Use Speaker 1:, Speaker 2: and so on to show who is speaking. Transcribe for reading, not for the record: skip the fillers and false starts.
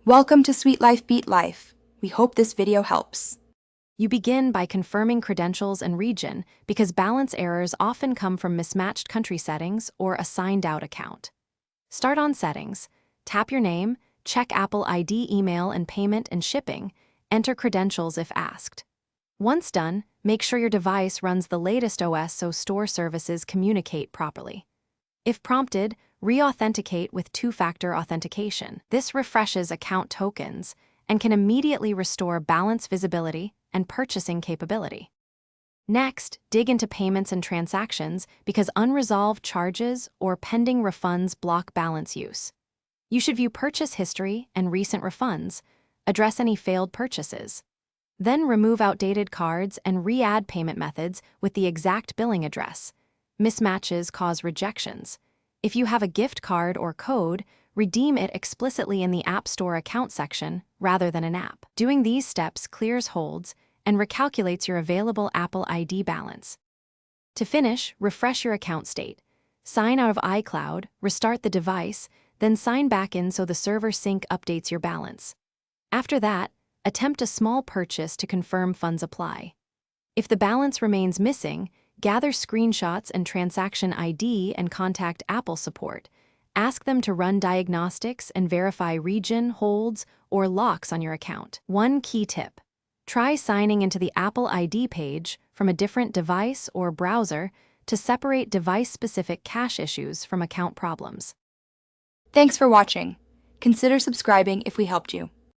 Speaker 1: Welcome to Sweet Life Beat Life. We hope this video helps.
Speaker 2: You begin by confirming credentials and region because balance errors often come from mismatched country settings or a signed-out account. Start on Settings, tap your name, check Apple ID, email and payment and shipping, enter credentials if asked. Once done, make sure your device runs the latest OS so store services communicate properly. If prompted, re-authenticate with two-factor authentication. This refreshes account tokens and can immediately restore balance visibility and purchasing capability. Next, dig into payments and transactions because unresolved charges or pending refunds block balance use. You should view purchase history and recent refunds, address any failed purchases. Then remove outdated cards and re-add payment methods with the exact billing address. Mismatches cause rejections. If you have a gift card or code, redeem it explicitly in the App Store account section rather than an app. Doing these steps clears holds and recalculates your available Apple ID balance. To finish, refresh your account state. Sign out of iCloud, restart the device, then sign back in so the server sync updates your balance. After that, attempt a small purchase to confirm funds apply. If the balance remains missing, gather screenshots and transaction ID and contact Apple support. Ask them to run diagnostics and verify region, holds, or locks on your account. One key tip: try signing into the Apple ID page from a different device or browser to separate device-specific cache issues from account problems.
Speaker 1: Thanks for watching. Consider subscribing if we helped you.